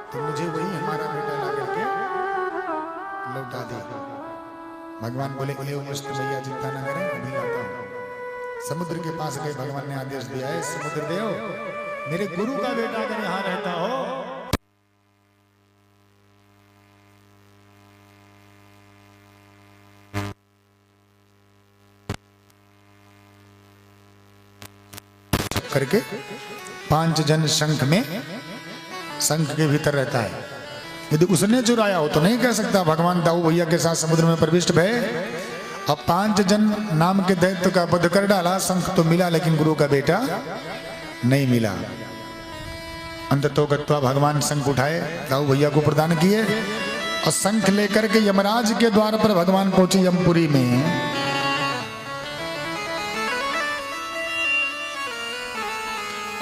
तो मुझे वही हमारा बेटा ला करके लौटा दे। भगवान बोले मस्त भैया चिंता न करें, अभी लाता हूं। समुद्र के पास गए, भगवान ने आदेश दिया है समुद्र देव, मेरे गुरु का बेटा अगर यहां रहता हो करके 5 जन शंख में, शंख के भीतर रहता है। यदि उसने चुराया हो तो नहीं कह सकता भगवान दाऊ भैया के साथ समुद्र में प्रविष्ट भय। अब 5 जन नाम के दैत्य का वध कर डाला, शंख तो मिला लेकिन गुरु का बेटा नहीं मिला। अंततो गत्वा भगवान शंख उठाए, दाऊ भैया को प्रदान किए और शंख लेकर के यमराज के द्वार पर भगवान पहुंचे यमपुरी में।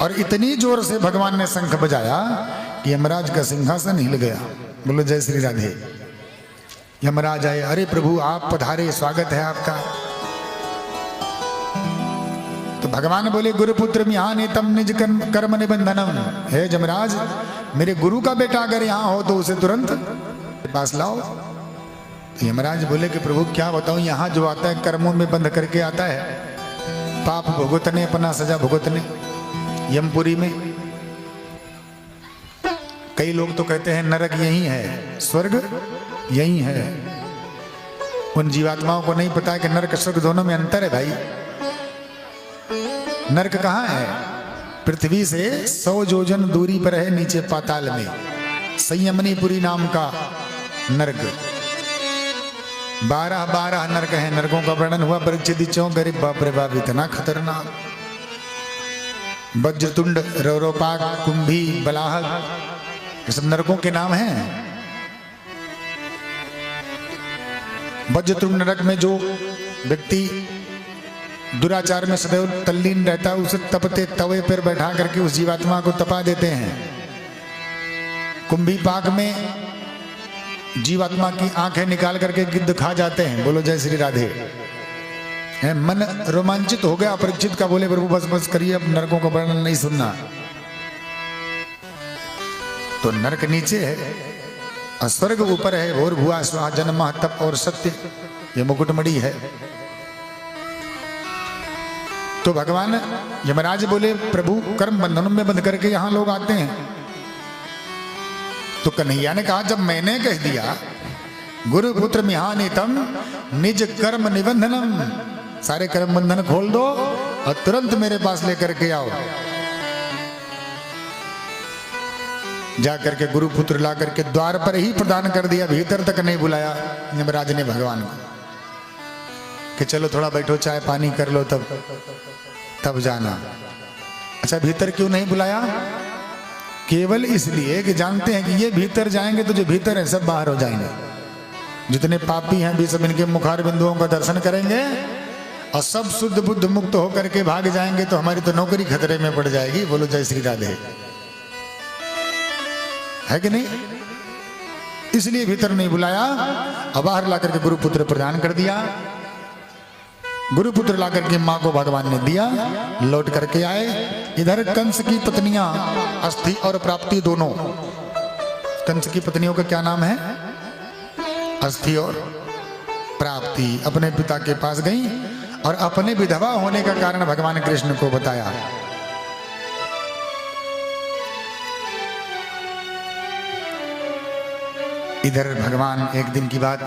और इतनी जोर से भगवान ने शंख बजाया कि यमराज का सिंहासन हिल गया। बोलो जय श्री राधे। यमराज आए, अरे प्रभु आप पधारे, स्वागत है आपका। तो भगवान बोले गुरुपुत्र यहाँ नेतम निज कर्म निबंधनम। हे यमराज, मेरे गुरु का बेटा अगर यहाँ हो तो उसे तुरंत पास लाओ। तो यमराज बोले कि प्रभु क्या बताऊं, यहाँ जो आता है कर्मों में बंध करके आता है, पाप भुगतने, अपना सजा भुगतने यमपुरी में। कई लोग तो कहते हैं नरक यही है, स्वर्ग यही है। उन जीवात्माओं को नहीं पता है कि नरक स्वर्ग दोनों में अंतर है भाई। नरक कहाँ है? पृथ्वी से 100 योजन दूरी पर है, नीचे पाताल में संयमनीपुरी नाम का नरक। 12 नरक है। नरकों का वर्णन हुआ परीक्षित चौं, गरीब बाप रे बाप इतना खतरनाक। वज्रतुंड, रौरोपाक, कुंभी, बलाहक, ये सब नरकों के नाम हैं। वज्रतुंड नरक में जो व्यक्ति दुराचार में सदैव तल्लीन रहता है, उसे तपते तवे पर बैठा करके उस जीवात्मा को तपा देते हैं। कुंभी पाक में जीवात्मा की आंखें निकाल करके गिद्ध खा जाते हैं। बोलो जय श्री राधे। मन रोमांचित हो गया परीक्षित का, बोले प्रभु बस बस करिए, अब नरकों का वर्णन नहीं सुनना। तो नरक नीचे है और स्वर्ग ऊपर है। भोर भुआ स्वाहा जन्म तप और सत्य, ये मुकुटमणि है। तो भगवान यमराज बोले प्रभु कर्म बंधनों में बंध करके यहां लोग आते हैं। तो कन्हैया ने कहा जब मैंने कह दिया गुरुपुत्र मिहानितम निज कर्म निबंधनम, सारे कर्म बंधन खोल दो और तुरंत मेरे पास लेकर के आओ। जाकर के गुरुपुत्र ला करके द्वार पर ही प्रदान कर दिया, भीतर तक नहीं बुलाया यमराज ने भगवान को कि चलो थोड़ा बैठो, चाय पानी कर लो, तब जाना। अच्छा भीतर क्यों नहीं बुलाया? केवल इसलिए कि जानते हैं कि ये भीतर जाएंगे तो जो भीतर है सब बाहर हो जाएंगे। जितने पापी हैं भी सब इनके मुखार बिंदुओं का दर्शन करेंगे और सब शुद्ध बुद्ध मुक्त होकर के भाग जाएंगे, तो हमारी तो नौकरी खतरे में पड़ जाएगी। बोलो जय श्री राधे, है कि नहीं? इसलिए भीतर नहीं बुलाया और बाहर ला करके गुरुपुत्र प्रदान कर दिया। गुरुपुत्र ला करके माँ को भगवान ने दिया, लौट करके आए। इधर कंस की पत्नियां अस्थि और प्राप्ति दोनों, कंस की पत्नियों का क्या नाम है? अस्थि और प्राप्ति, अपने पिता के पास गई और अपने विधवा होने का कारण भगवान कृष्ण को बताया। इधर भगवान एक दिन की बात,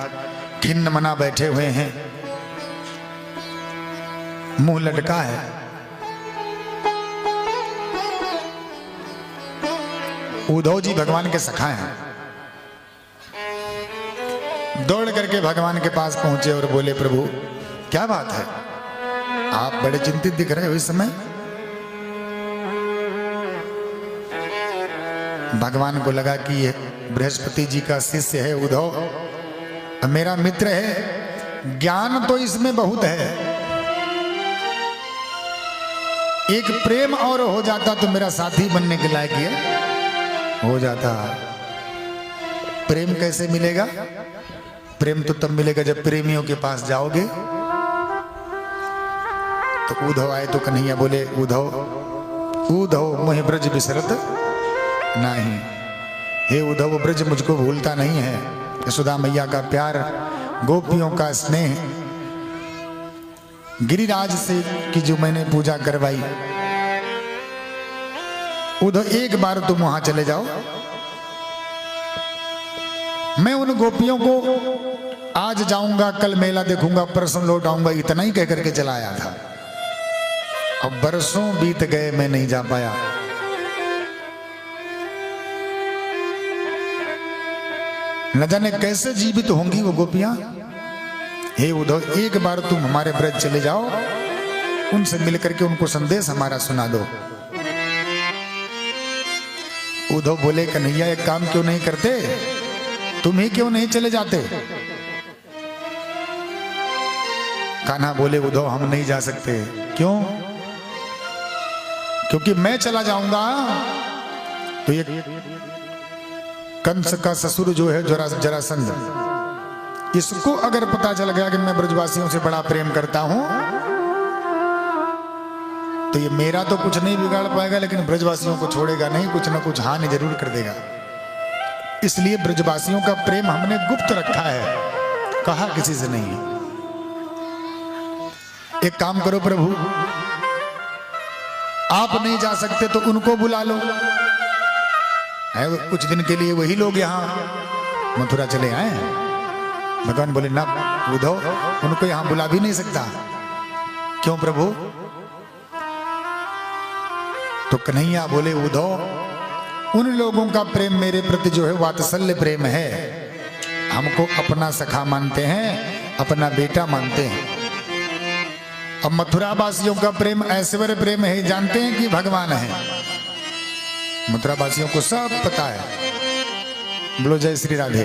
खिन्न मना बैठे हुए हैं, मुंह लटका है। उद्धव जी भगवान के सखा हैं, दौड़ करके भगवान के पास पहुंचे और बोले प्रभु क्या बात है, आप बड़े चिंतित दिख रहे हो इस समय। भगवान को लगा कि ये बृहस्पति जी का शिष्य है उद्धव, मेरा मित्र है, ज्ञान तो इसमें बहुत है, एक प्रेम और हो जाता तो मेरा साथी बनने के लायक ये हो जाता। प्रेम कैसे मिलेगा? प्रेम तो तब मिलेगा जब प्रेमियों के पास जाओगे। तो उद्धव आए तो कन्हैया बोले उद्धव उद्धव मोहि ब्रज बिसरत नहीं, हे उद्धव ब्रज मुझको भूलता नहीं है। यशोदा मैया का प्यार, गोपियों का स्नेह, गिरिराज से की जो मैंने पूजा करवाई, उद्धव एक बार तुम वहां चले जाओ, मैं उन गोपियों को आज जाऊंगा, कल मेला देखूंगा, परसों लौट आऊंगा, इतना ही कह करके चला आया था। अब बरसों बीत गए, मैं नहीं जा पाया। न जाने कैसे जीवित होंगी वो गोपियां। हे उद्धव, एक बार तुम हमारे ब्रज चले जाओ, उनसे मिलकर के उनको संदेश हमारा सुना दो। उद्धव बोले, कन्हैया एक काम क्यों नहीं करते, तुम ही क्यों नहीं चले जाते। कान्हा बोले, उद्धव हम नहीं जा सकते। क्यों? क्योंकि मैं चला जाऊंगा तो ये कंस का ससुर जो है जरासंध, इसको अगर पता चल गया कि मैं ब्रजवासियों से बड़ा प्रेम करता हूं, तो ये मेरा तो कुछ नहीं बिगाड़ पाएगा, लेकिन ब्रजवासियों को छोड़ेगा नहीं, कुछ ना कुछ हानि जरूर कर देगा। इसलिए ब्रजवासियों का प्रेम हमने गुप्त रखा है, कहा किसी से नहीं। एक काम करो प्रभु, आप नहीं जा सकते तो उनको बुला लो, है कुछ दिन के लिए वही लोग यहां मथुरा चले आए। भगवान बोले, ना उद्धव, उनको यहां बुला भी नहीं सकता। क्यों प्रभु? तो कन्हैया बोले, उद्धव उन लोगों का प्रेम मेरे प्रति जो है वात्सल्य प्रेम है, हमको अपना सखा मानते हैं, अपना बेटा मानते हैं। अब मथुरा वासियों का प्रेम ऐश्वर्य प्रेम है, जानते हैं कि भगवान है। मथुरा वासियों को सब पता है। बोलो जय श्री राधे।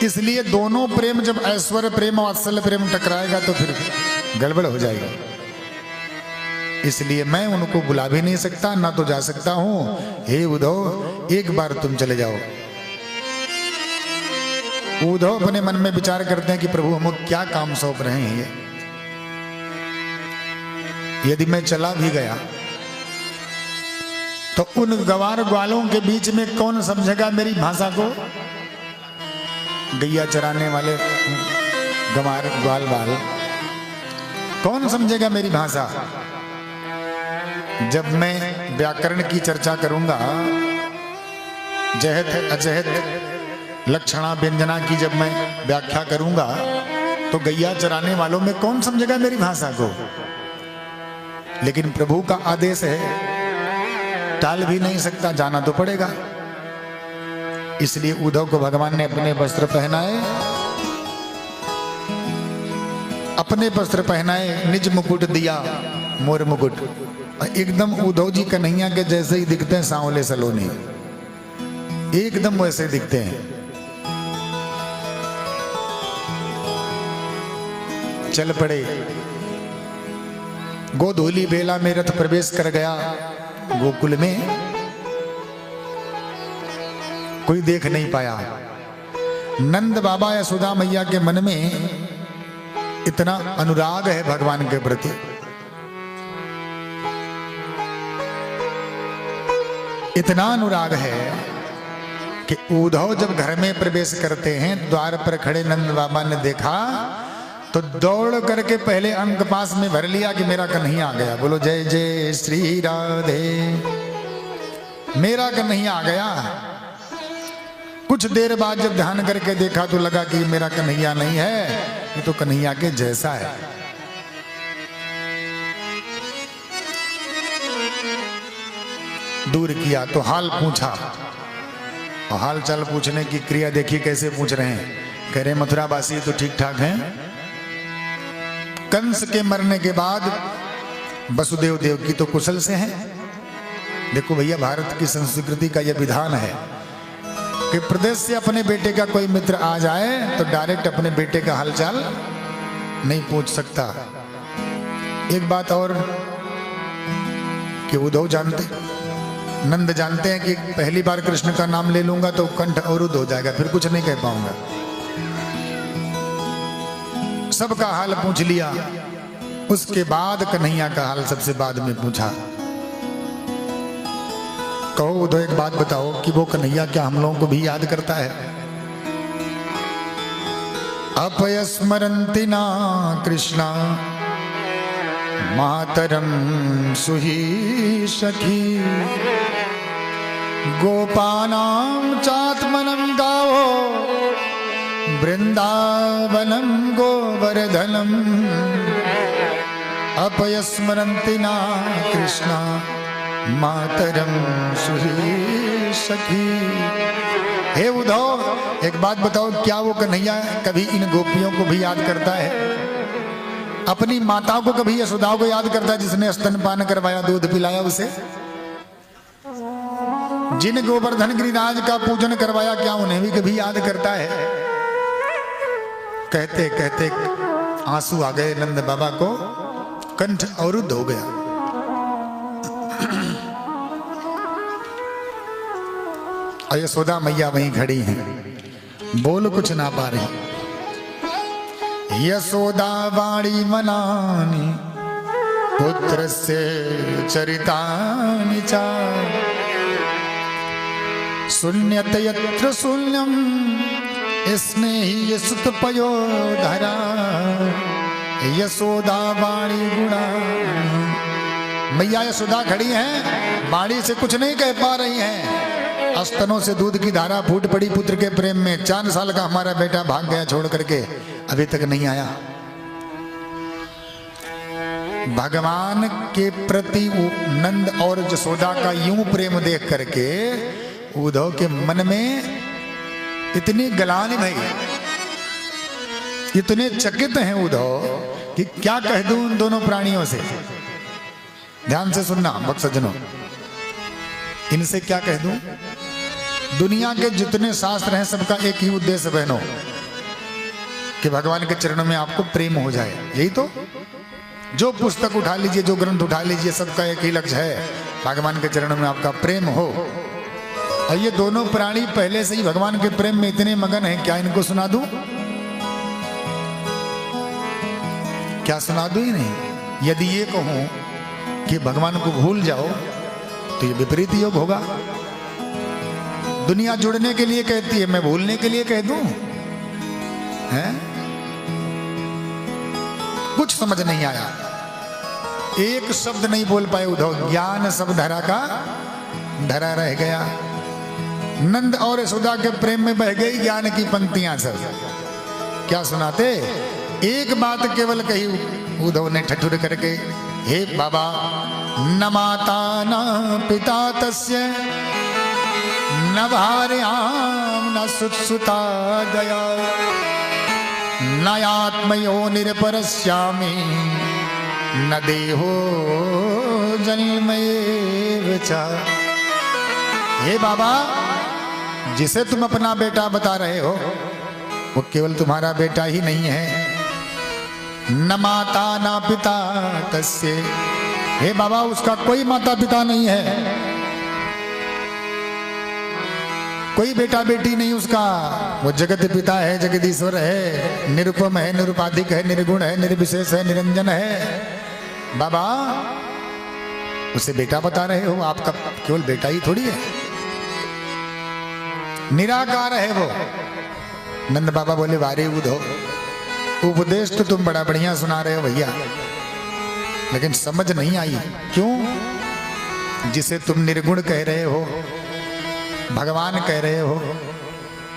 इसलिए दोनों प्रेम, जब ऐश्वर्य प्रेम और वात्सल्य प्रेम टकराएगा तो फिर गड़बड़ हो जाएगा। इसलिए मैं उनको बुला भी नहीं सकता, ना तो जा सकता हूं। हे उद्धव, एक बार तुम चले जाओ। उद्धव अपने मन में विचार करते हैं कि प्रभु हम क्या काम सौंप रहे हैं ये। यदि मैं चला भी गया तो उन गवार ग्वालों के बीच में कौन समझेगा मेरी भाषा को। गैया चराने वाले गवार ग्वाल बाल कौन समझेगा मेरी भाषा। जब मैं व्याकरण की चर्चा करूंगा, जहत अजहत लक्षणा व्यंजना की जब मैं व्याख्या करूंगा, तो गैया चराने वालों में कौन समझेगा मेरी भाषा को। लेकिन प्रभु का आदेश है, टाल भी नहीं सकता, जाना तो पड़ेगा। इसलिए उद्धव को भगवान ने अपने वस्त्र पहनाए, अपने वस्त्र पहनाए, निज मुकुट दिया, मोर मुकुट। एकदम उद्धव जी कन्हैया के जैसे ही दिखते हैं, सांवले सलोनी, एकदम वैसे दिखते हैं। चल पड़े। गोधूली बेला में रथ प्रवेश कर गया गोकुल में, कोई देख नहीं पाया। नंद बाबा यशोदा मैया के मन में इतना अनुराग है भगवान के प्रति, इतना अनुराग है कि उद्धव जब घर में प्रवेश करते हैं, द्वार पर खड़े नंद बाबा ने देखा तो दौड़ करके पहले अंक पास में भर लिया कि मेरा कन्हैया आ गया। बोलो जय जय श्री राधे, मेरा कन्हैया आ गया। कुछ देर बाद जब ध्यान करके देखा तो लगा कि मेरा कन्हैया नहीं है, ये तो कन्हैया के जैसा है। दूर किया तो हाल पूछा, और हाल चाल पूछने की क्रिया देखिए कैसे पूछ रहे हैं। कह रहे मथुरा वासी तो ठीक ठाक हैं। कंस के मरने के बाद वसुदेव देव की तो कुशल से हैं। देखो भैया, भारत की संस्कृति का यह विधान है कि प्रदेश से अपने बेटे का कोई मित्र आ जाए तो डायरेक्ट अपने बेटे का हालचाल नहीं पूछ सकता। एक बात और कि उद्धव जानते, नंद जानते हैं कि पहली बार कृष्ण का नाम ले लूंगा तो कंठ अवरुद्ध हो जाएगा, फिर कुछ नहीं कह पाऊंगा। सबका हाल पूछ लिया, उसके बाद कन्हैया का हाल सबसे बाद में पूछा। कहो उधो एक बात बताओ कि वो कन्हैया क्या हम लोगों को भी याद करता है? अपयस्मरन्ति ना कृष्णा मातरम सुही सखी गोपानां चात्मनं गावो वृंदावनं गोवर्धनम अपयस्मरन्ति ना कृष्णा मातरम सुही सखी। हे उद्धव एक बात बताओ, क्या वो कन्हैया कभी इन गोपियों को भी याद करता है? अपनी माताओं को कभी यशोदा को याद करता है जिसने स्तनपान करवाया, दूध पिलाया उसे? जिन गोवर्धन गिरिराज का पूजन करवाया, क्या उन्हें भी कभी याद करता है? कहते कहते आंसू आ गए नंद बाबा को, कंठ अवरुद्ध हो गया। यशोदा मैया वहीं खड़ी हैं, बोल कुछ ना पा रही। यशोदा वाणी मनानी पुत्र से चरितानि चा शून्यत यत्र शून्यम स्नेही सुत पयो धरा यशोदा वाणी गुणा। मैया यशोदा खड़ी हैं, वाणी से कुछ नहीं कह पा रही हैं। स्तनों से दूध की धारा फूट पड़ी पुत्र के प्रेम में। 4 साल का हमारा बेटा भाग गया छोड़ करके, अभी तक नहीं आया। भगवान के प्रति नंद और यशोदा का यूं प्रेम देख करके उद्धव के मन में इतनी गलानी भई, इतने चकित हैं उद्धव कि क्या कह दूं उन दोनों प्राणियों से। ध्यान से सुनना भक्त सज्जनों, इनसे क्या कह दूं? दुनिया के जितने शास्त्र हैं सबका एक ही उद्देश्य बहनों, कि भगवान के चरणों में आपको प्रेम हो जाए। यही तो, जो पुस्तक उठा लीजिए, जो ग्रंथ उठा लीजिए, सबका एक ही लक्ष्य है, भगवान के चरणों में आपका प्रेम हो। और ये दोनों प्राणी पहले से ही भगवान के प्रेम में इतने मगन हैं, क्या इनको सुना दूं? क्या सुना दूं? ही नहीं। यदि ये कहूं कि भगवान को भूल जाओ तो ये विपरीत योग होगा। दुनिया जुड़ने के लिए कहती है, मैं भूलने के लिए कह दूं? हैं? कुछ समझ नहीं आया, एक शब्द नहीं बोल पाए उद्धव। ज्ञान सब धरा का धरा रह गया। नंद और यशोदा के प्रेम में बह गई ज्ञान की पंक्तियां सब। क्या सुनाते? एक बात केवल कही उद्धव ने ठठुर करके, हे बाबा, न माता न पिता तस्य न भार्यां न सुतसुता दया न आत्मयो निरपरस्यामि न देहो जन्मैव च। हे बाबा, जिसे तुम अपना बेटा बता रहे हो वो केवल तुम्हारा बेटा ही नहीं है। न माता न पिता तस्य, हे बाबा उसका कोई माता पिता नहीं है, कोई बेटा बेटी नहीं उसका। वो जगत पिता है, जगदीश्वर है, निरुपम है, निरुपाधिक है, निर्गुण है, निर्विशेष है, निरंजन है। बाबा उसे बेटा बता रहे हो, आपका केवल बेटा ही थोड़ी है, निराकार है वो। नंद बाबा बोले, वारे उद्धव, उपदेश तो तुम बड़ा बढ़िया सुना रहे हो भैया, लेकिन समझ नहीं आई। क्यों? जिसे तुम निर्गुण कह रहे हो, भगवान कह रहे हो,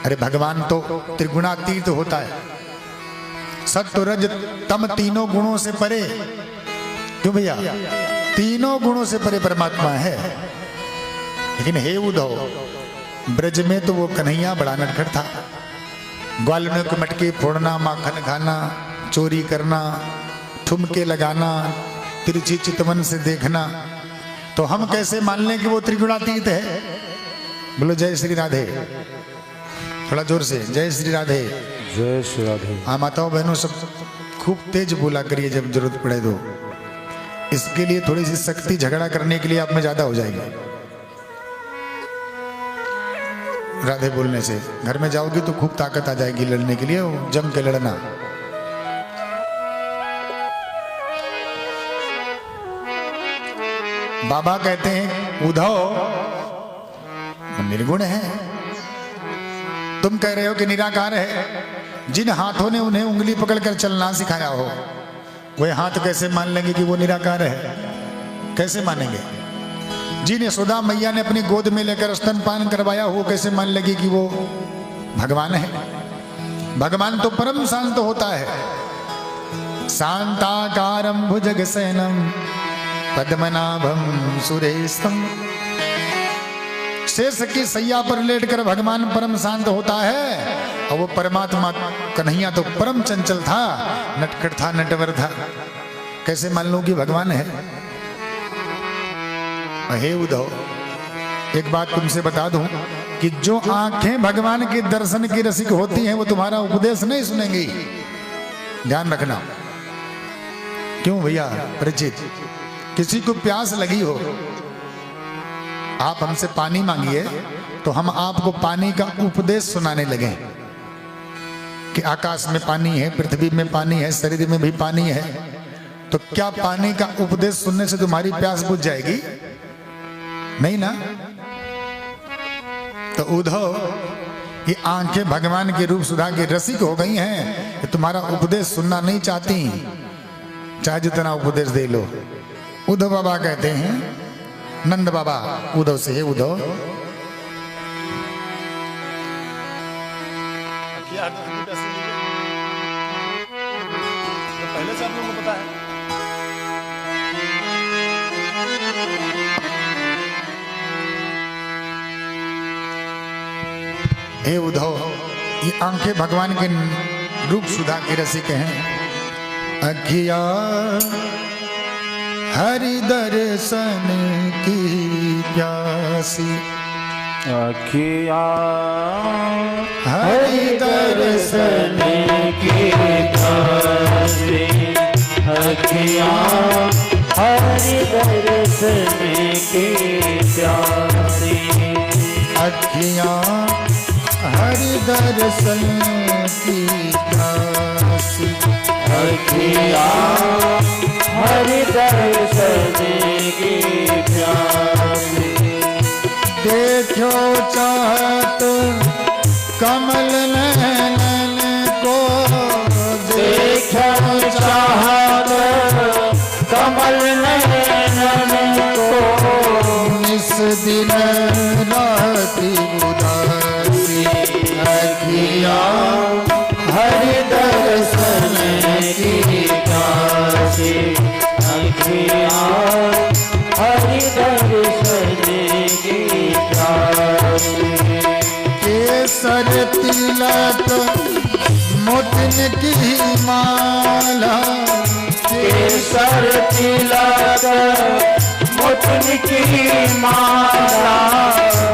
अरे भगवान तो त्रिगुणातीत होता है, सत्व रज तम तीनों गुणों से परे। क्यों भैया? तीनों गुणों से परे परमात्मा है। लेकिन हे उद्धव, ब्रज में तो वो कन्हैया बड़ा नटखट था। ग्वाल में मटके फोड़ना, माखन खाना, चोरी करना, ठुमके लगाना, तिरछी चितवन से देखना, तो हम कैसे मान लें कि वो त्रिगुणातीत है? बोलो जय श्री राधे, थोड़ा जोर से जय श्री राधे। जय श्री राधे। हाँ माताओं बहनों सब खूब तेज बोला करिए जब जरूरत पड़े तो। इसके लिए थोड़ी सी शक्ति झगड़ा करने के लिए आप में ज्यादा हो जाएगी। राधे बोलने से घर में जाओगी तो खूब ताकत आ जाएगी लड़ने के लिए, जम के लड़ना। बाबा कहते हैं, उद्धव निर्गुण है। तुम कह रहे हो कि निराकार है। जिन हाथों ने उन्हें उंगली पकड़कर चलना सिखाया हो, वे हाथ कैसे मान लेंगे कि वो निराकार है? कैसे मानेंगे? जिन यशोदा मैया ने अपनी गोद में लेकर स्तनपान करवाया हो, कैसे मान लेगी कि वो भगवान है? भगवान तो परम शांत होता है। शांताकारं भुजगशयनं पद्मनाभं सुरेशम। शेष की सैया पर लेटकर भगवान परम शांत होता है, और वो परमात्मा कन्हैया तो परम चंचल था, नटखट था, नटवर था। कैसे मान लूं कि भगवान है? हे उद्धव, एक बात तुमसे बता दूं कि जो आंखें भगवान के दर्शन की रसिक होती हैं, वो तुम्हारा उपदेश नहीं सुनेंगी। ध्यान रखना। क्यों भैया परिचित, किसी को प्यास लगी हो, आप हमसे पानी मांगिए तो हम आपको पानी का उपदेश सुनाने लगे कि आकाश में पानी है, पृथ्वी में पानी है, शरीर में भी पानी है। तो क्या पानी का उपदेश सुनने से तुम्हारी प्यास बुझ जाएगी? नहीं ना। तो उद्धव, ये आंखें भगवान के रूप सुधा के रसिक हो गई हैं कि तुम्हारा उपदेश सुनना नहीं चाहती, चाहे जितना उपदेश दे लो। उद्धव बाबा कहते हैं, नंद बाबा उद्धव से, उद्धव पहले से आप लोगों को पता है। हे उद्धव, ये आंखें भगवान के रूप सुधा के रसिक हैं। अखिया हरि दर्शन की प्यासी, अखिया हरि दर्शन की प्यासी, अखिया हरि दर्शन की प्यासी, अखिया हरि दर्शन की प्यासी, अखिया हरि दर्शन की प्यासी। देखो चाहत कमल नयन को, देखो चाहत कमल नयन को, निस दिन राति उदासी। अखिया हरि दर्शन की प्यासी, अखिया हरि दर्शन की प्यासी। केसर तिलक मोतिन की माला, केसर तिलक मोतिन की माला,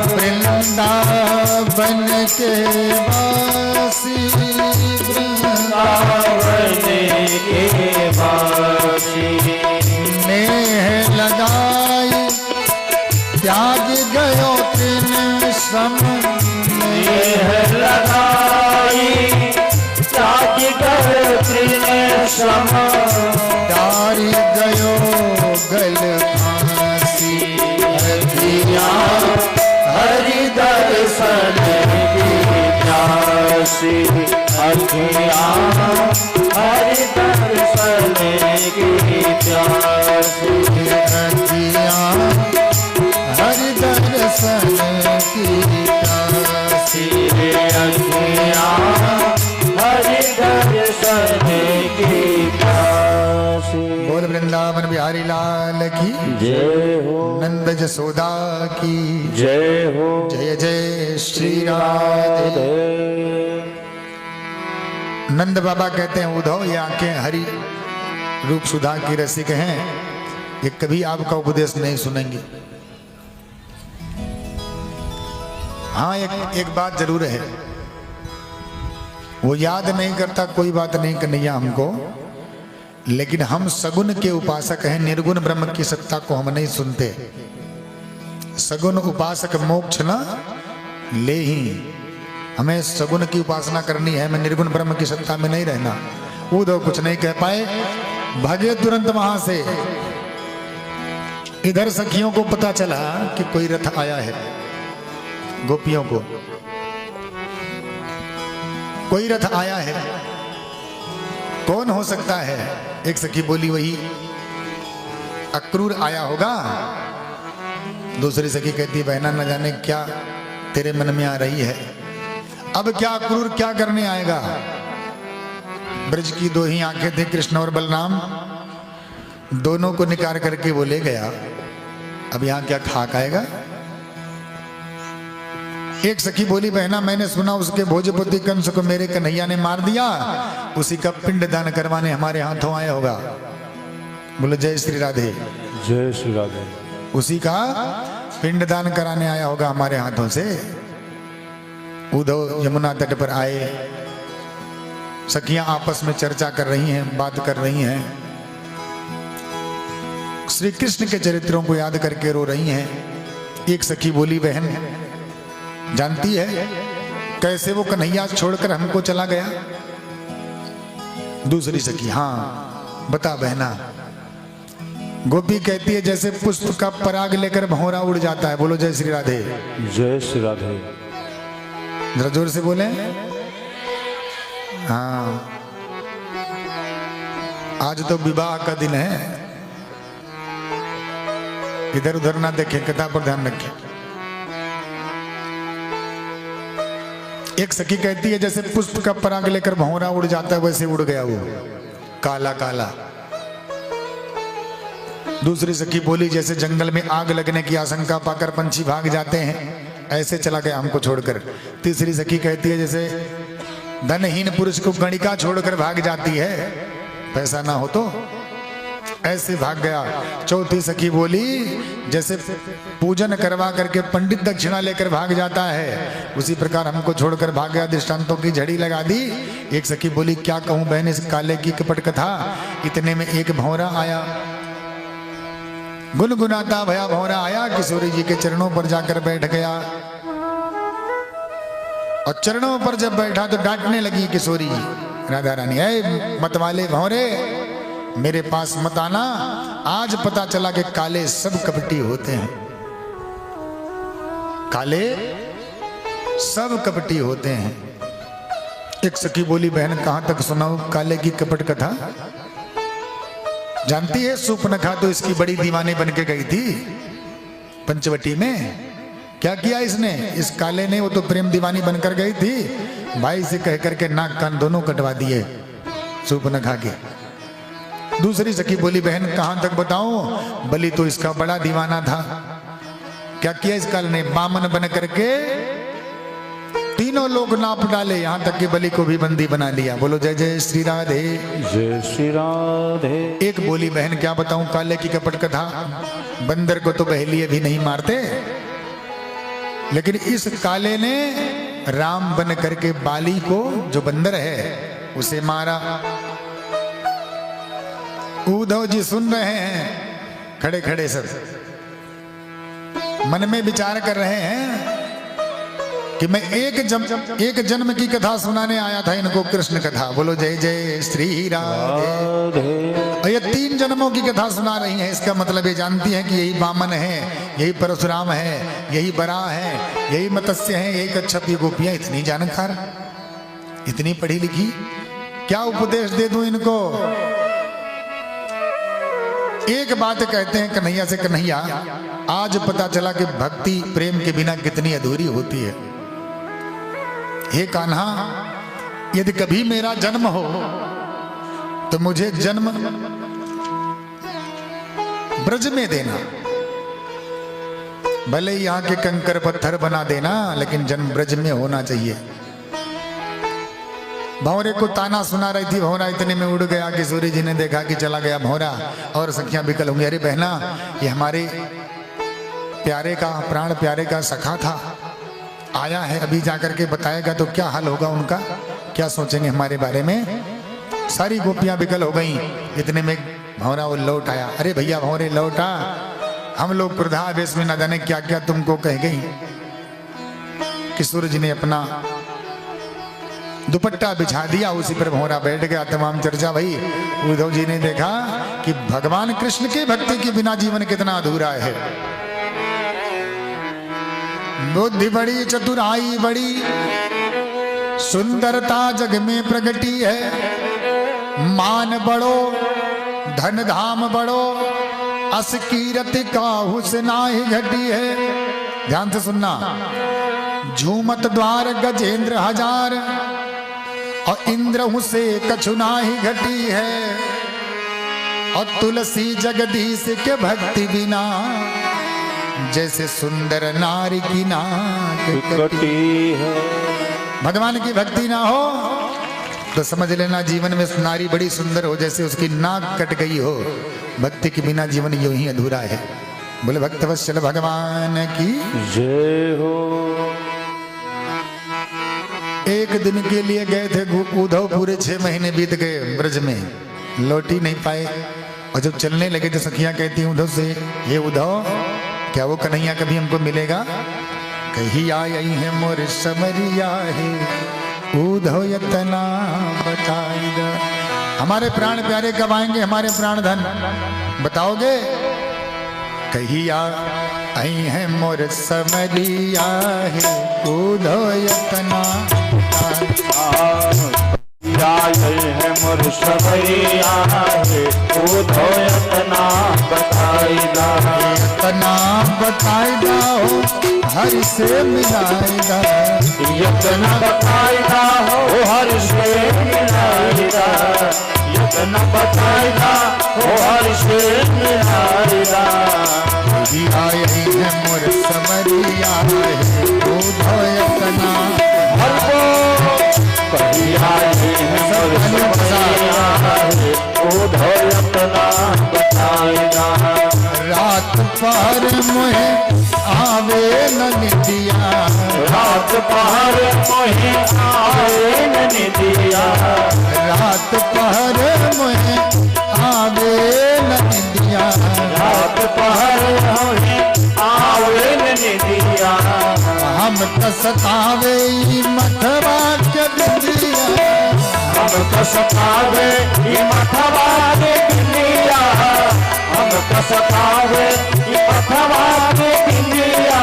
वृंदावन के वासी, वृंदावन के वासी। नेह लगाई त्याग गयो तीन श्रम, नेह लगाई त्याग गयो तीन श्रम, डारी गयो गल फांसी। अखिया हरि दर्शन की प्यासी, अखिया हरि दर्शन की प्यासी, अखिया हरि दर्शन की प्यासी। अखिया हरि दर्शन की प्यासी। बोल वृंदावन बिहारी लाल की जय हो, नंद जसोदा की जय हो, जय जय श्री राधे। नंद बाबा कहते हैं, उद्धव, ये आंखें हरि रूप सुधा की रसिक हैं, ये कभी आपका उपदेश नहीं सुनेंगी। हाँ, एक बात जरूर है, वो याद नहीं करता, कोई बात नहीं कन्हैया हमको, लेकिन हम सगुन के उपासक हैं, निर्गुण ब्रह्म की सत्ता को हम नहीं सुनते। सगुन उपासक मोक्ष न ले ही, हमें सगुन की उपासना करनी है, हमें निर्गुण ब्रह्म की सत्ता में नहीं रहना। उद्धव कुछ नहीं कह पाए, भागे तुरंत वहां से। इधर सखियों को पता चला कि कोई रथ आया है, गोपियों को। कोई रथ आया है, कौन हो सकता है? एक सखी बोली वही अक्रूर आया होगा। दूसरी सखी कहती है बहना न जाने क्या तेरे मन में आ रही है। अब क्या अक्रूर क्या करने आएगा? ब्रज की दो ही आंखें थी, कृष्ण और बलराम, दोनों को निकाल करके वो ले गया। अब यहां क्या खाक आएगा? एक सखी बोली बहना मैंने सुना उसके भोजपति कंस को मेरे कन्हैया ने मार दिया, उसी का पिंड दान करवाने हमारे हाथों आया होगा। बोलो जय श्री राधे। जय श्री राधे। उसी का पिंड दान कराने आया होगा हमारे हाथों से। उद्धव यमुना तट पर आए, सखियां आपस में चर्चा कर रही हैं, बात कर रही हैं, श्री कृष्ण के चरित्रों को याद करके रो रही हैं। एक सखी बोली बहन जानती है कैसे वो कन्हैया छोड़कर हमको चला गया? दूसरी सखी हाँ बता बहना। गोपी कहती है जैसे पुष्प का पराग लेकर भंवरा उड़ जाता है। बोलो जय श्री राधे। जय श्री राधे। जरा जोर से बोले। हाँ आज तो विवाह का दिन है, इधर उधर ना देखें, कथा पर ध्यान रखें। एक सखी कहती है जैसे पुष्प का पराग लेकर भंवरा उड़ जाता है वैसे उड़ गया वो काला काला। दूसरी सखी बोली जैसे जंगल में आग लगने की आशंका पाकर पंछी भाग जाते हैं ऐसे चला गया हमको छोड़कर। तीसरी सखी कहती है जैसे धनहीन पुरुष को गणिका छोड़कर भाग जाती है, पैसा ना हो तो ऐसे भाग गया। चौथी सखी बोली जैसे पूजन करवा करके पंडित दक्षिणा लेकर भाग जाता है उसी प्रकार हमको छोड़कर भाग गया। दृष्टांतों की झड़ी लगा दी। एक सखी बोली क्या कहूं बहन इस काले की कपट कथा। इतने में एक भंवरा आया, गुनगुनाता भया भंवरा आया, किशोरी जी के चरणों पर जाकर बैठ गया। और चरणों पर जब बैठा तो डांटने लगी किशोरी राधा रानी, ऐ मतवाले भंवरे मेरे पास मत आना, आज पता चला कि काले सब कपटी होते हैं। काले सब कपटी होते हैं। एक सखी बोली बहन कहां तक सुनाऊं काले की कपट कथा? जानती है सुपनखा तो इसकी बड़ी दीवानी बन के गई थी पंचवटी में। क्या किया इसने, इस काले ने? वो तो प्रेम दीवानी बनकर गई थी, भाई से कह करके नाक कान दोनों कटवा दिए सुपनखा के। दूसरी सखी बोली बहन कहां तक बताऊं, बलि तो इसका बड़ा दीवाना था। क्या किया इस काल ने, बामन बन करके तीनों लोग नाप डाले, यहां तक कि बलि को भी बंदी बना लिया। बोलो जय जय श्री राधे। जय श्री राधे। एक बोली बहन क्या बताऊं काले की कपट कथा, बंदर को तो बहेलिए भी नहीं मारते, लेकिन इस काले ने राम बन करके बाली को जो बंदर है उसे मारा। उद्धव जी सुन रहे हैं खड़े खड़े, सब मन में विचार कर रहे हैं कि मैं एक जन्म की कथा सुनाने आया था इनको, कृष्ण कथा। बोलो जय जय श्री राधे। और ये 3 जन्मों की कथा सुना रही हैं। इसका मतलब ये जानती हैं कि यही वामन है, यही परशुराम है, यही बराह है, यही मत्स्य है, यही कच्छप। ये गोपियां इतनी जानकार, इतनी पढ़ी लिखी, क्या उपदेश दे दूं इनको? एक बात कहते हैं कन्हैया से, कन्हैया आज पता चला कि भक्ति प्रेम के बिना कितनी अधूरी होती है। हे कान्हा यदि कभी मेरा जन्म हो तो मुझे जन्म ब्रज में देना, भले ही यहाँ के कंकर पत्थर बना देना, लेकिन जन्म ब्रज में होना चाहिए। भंवरे को ताना सुना रही थी, भंवरा इतने में उड़ गया। किशोरी जी ने देखा कि चला गया भंवरा और सखियां बिकल होंगी, अरे बहना ये हमारे प्यारे का, प्राण प्यारे का सखा था, आया है, अभी जाकर के बताएगा तो क्या हाल होगा उनका, क्या सोचेंगे हमारे बारे में। सारी गोपियां बिकल हो गई। इतने में भंवरा वो लौट आया। अरे भैया भंवरे लौटा, हम लोग क्रोधावेश में न जाने क्या क्या तुमको कह गई। किशोर जी ने अपना दुपट्टा बिछा दिया, उसी पर भंवरा बैठ गया। तमाम चर्चा भाई। उद्धव जी ने देखा कि भगवान कृष्ण की भक्ति के बिना जीवन कितना अधूरा है। बुद्धि बड़ी चतुराई बड़ी सुंदरता जग में प्रगटी है। मान बड़ो धन धाम बड़ो अस कीरति का हुस्नाहि घटी है। ध्यान से सुनना। झूमत द्वार गजेंद्र हजार और इंद्र से कछुनाहि घटी है। और तुलसी जगदीश के भक्ति बिना जैसे सुंदर नारी की नाक कटी है। भगवान की भक्ति ना हो तो समझ लेना जीवन में नारी बड़ी सुंदर हो जैसे उसकी नाक कट गई हो। भक्ति के बिना जीवन यूं ही अधूरा है। बोले भक्तवत्सल भगवान की जय हो। एक दिन के लिए गए थे उद्धव, पूरे 6 महीने बीत गए ब्रज में, लौट ही नहीं पाए। और जब चलने लगे तो सखियां कहती हैं उद्धव से, हे उद्धव क्या वो कन्हैया कभी हमको मिलेगा? कहीं आई है मोर समरिया है उद्धव यतना बताएगा। हमारे प्राण प्यारे कब आएंगे, हमारे प्राण धन बताओगे? कहीं आई है मोर समरिया है उद्धव यतना है मोर समरिया है उद्धव यतना बताइदा। यतना बताइदा हो हरि से मिलाएगा। यतना बताइदा हो हरि से मिलाएगा। यतना बताइदा हो हरि से मिलाएगा। कहीं आई है मोर समरिया है उद्धव यतना कहीं आए हैं उद्धव यतना बताएगा। रात पहर मोहे आवे न निदिया। रात पहर मोहे आवे न निदिया। रात पहर मोहे आवे न निदिया। रात पहर मोहे आवे न निदिया। हम तो सतावे मथवा के बिंदिया। हम तो सतावे मथवा के बिंदिया। हम तो सतावे मथवा के बिंदिया।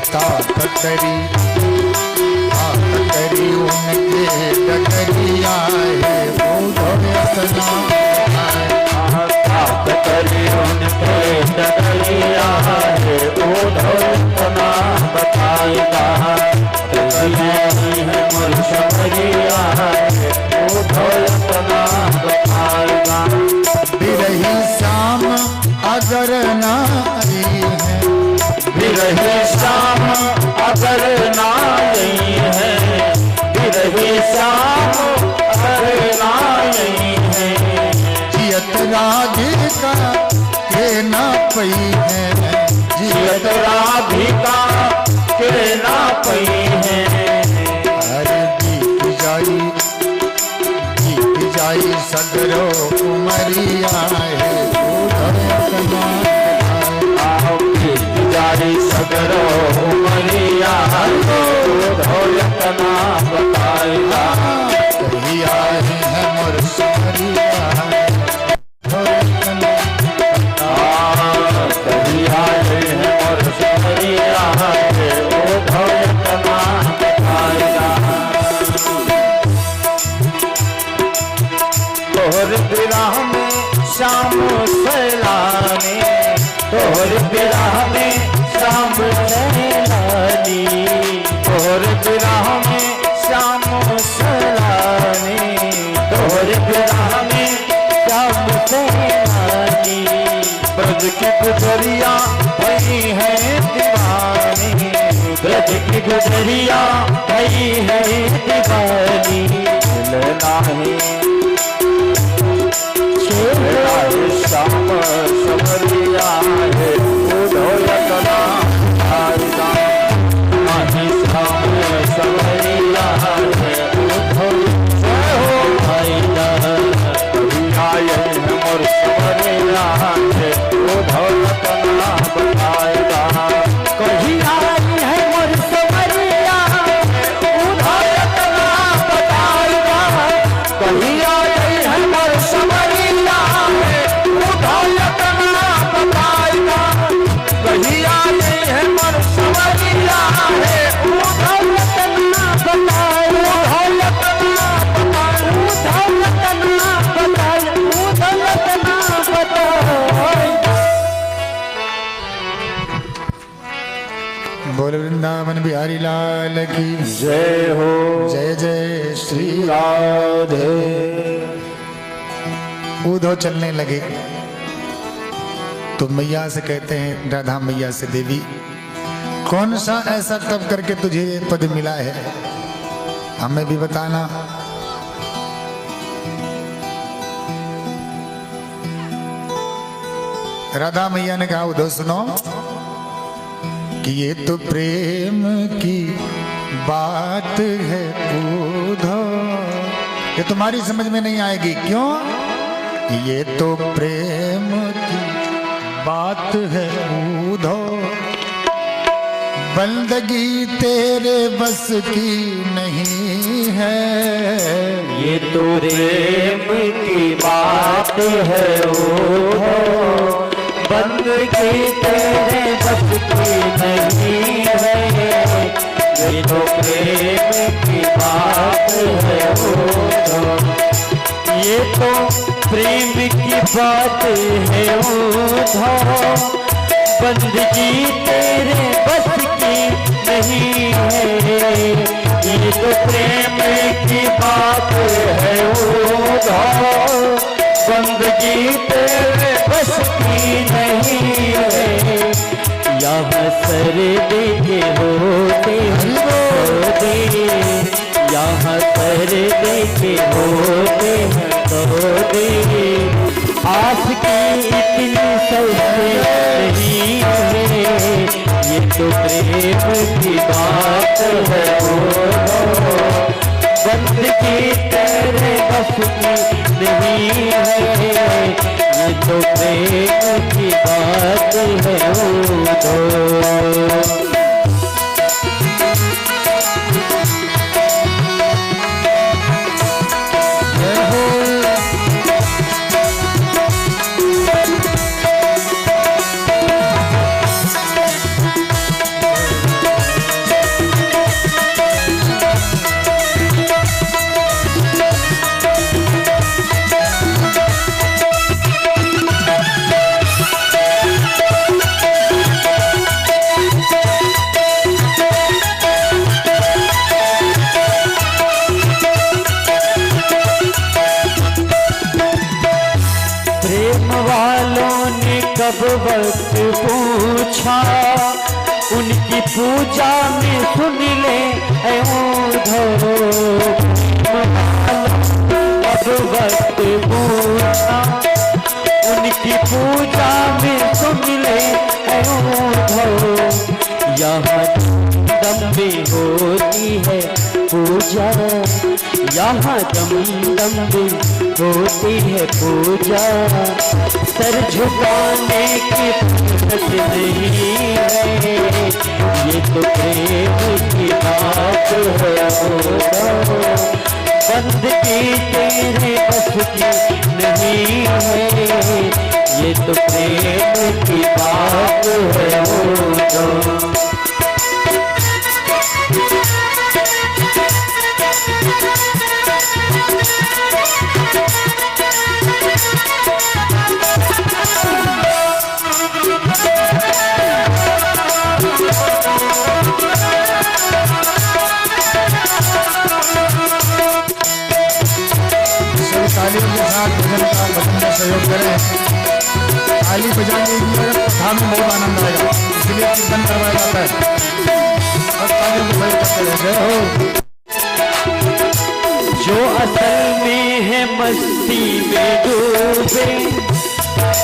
ताकतरी उनके डगरिया है उद्धव यतना। ताकतरी उनके डगरिया है उद्धव यतना बताएगा। है मोर समरिया है उद्धव यतना बताएगा। बिरही शाम अगर ना आई है। बिरही शाम अगर ना आई है। बिरही शाम अगर ना आई है। जियत राधिका के ना पई है। जियत राधिका के ना पई है। अरे बीत जाई सगरो उमरिया है उद्धव यतना। जारी सगरो उमरिया उद्धव यतना बताएगा। कहीं आए हैं मोर समरिया है उद्धव यतना। कहीं आए हैं मोर समरिया है उद्धव यतना बताएगा। तोहर विरह में श्याम सैलानी। तोहर विरह में श्याम सैलानी। तोहर विरह में श्याम सैलानी। तोहर विरह में श्याम सैलानी। ब्रज की गुजरिया भई है दीवानी। ब्रज की गुजरिया भई है दीवानी। मिलना है श्याम समरिया है उद्धव यतना बताएगा। श्याम समरिया है उद्धव बताएगा। कहीं आए हैं मोर समरिया है उद्धव यतना बताएगा। कहीं आई है मोर समरिया उद्धव यतना बताएगा। कहीं आई है मोर समरिया उद्धव यतना बताएगा। बोल वृंदावन बिहारी लाल की जय हो। जय जय श्री राधे। उद्धव चलने लगे तो मैया से कहते हैं, राधा मैया से, देवी कौन सा ऐसा तप करके तुझे ये पद मिला है, हमें भी बताना। राधा मैया ने कहा, उद्धव सुनो कि ये तो प्रेम की बात है उद्धव, ये तुम्हारी समझ में नहीं आएगी। क्यों? ये तो प्रेम की बात है उद्धव, बंदगी तेरे बस की नहीं है। ये तो प्रेम की बात है उद्धव, बंदगी तेरे बस की नहीं है। ये तो प्रेम की बात है उद्धव, ये तो प्रेम की बात है उद्धव, बंदगी तेरे बस की नहीं है। ये तो प्रेम की बात है उद्धव, बंदगी तेरे बस की नहीं है। यहाँ सर्दी के होते होते, यहाँ सर्दी के होते होते, आस की इतनी सौसे नहीं है। ये तो प्रेम की बात है उद्धव, बंदगी तेरे बस की नहीं है। ये तो प्रेम की बात है उद्धव। कब वक्त पूछा उनकी पूजा में सुन ले उद्धव, कब वक्त पूछा उनकी पूजा में सुन ले उद्धव। यहाँ दम में होती है पूजा, यहाँ दम में होती है पूजा, सर झुकाने की फुर्सत नहीं है। ये तो प्रेम की बात है उद्धव, बंदगी तेरे बस की नहीं है। ये तो प्रेम की बात है उद्धव। तालियों के साथ भजन का सहयोग करें। ताली बजाने की कथा में बहुत आनंद आएगा, इसलिए कीर्तन करवाया जाता है। और तालियों को करते रहे। जो असल में है मस्ती में डूबे,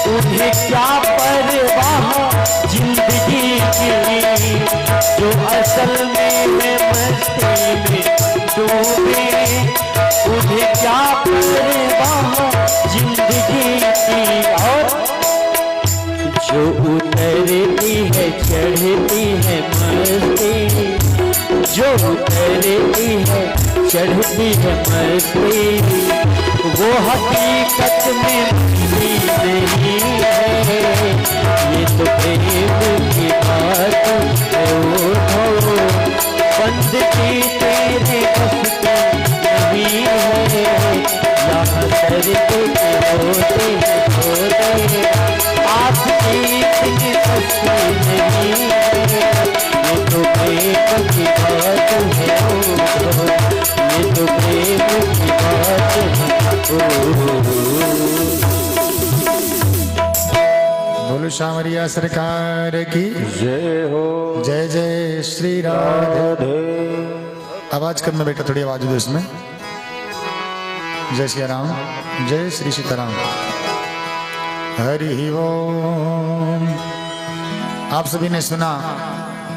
उन्हें क्या परवाह जिंदगी की। जो असल में है मस्ती में डूबे, उन्हें क्या परवाह जिंदगी की। और जो उतरती है चढ़ती है मस्ती, जो उतरती है चढ़ती है मस्ती, वो हकीकत में मस्ती नहीं है। ये तो प्रेम की बात है उद्धव, बंदगी तेरे बस की नहीं है। यहाँ सर्दी के होते होते, आपकी इतनी मस्ती नहीं है। ये तो सांवरिया सरकार की जय हो। जय जय श्री राधे। राधे। आवाज कम में बेटा, थोड़ी आवाज दो इसमें। जय श्री राम, जय श्री सीताराम। हरि ओम। आप सभी ने सुना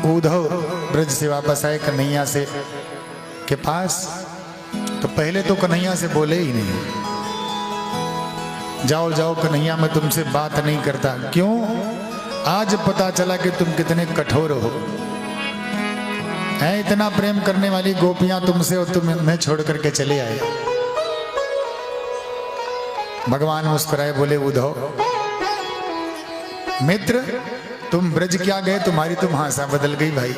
उद्धव ब्रज से वापस आए कन्हैया से के पास, तो पहले तो कन्हैया से बोले ही नहीं, जाओ जाओ कन्हैया मैं तुमसे बात नहीं करता। क्यों? आज पता चला कि तुम कितने कठोर हो। है इतना प्रेम करने वाली गोपियां तुमसे और तुम मैं छोड़ करके चले आए। भगवान मुस्कुराए, बोले उद्धव मित्र, तुम ब्रज क्या गए, तुम्हारी तो भाषा बदल गई भाई।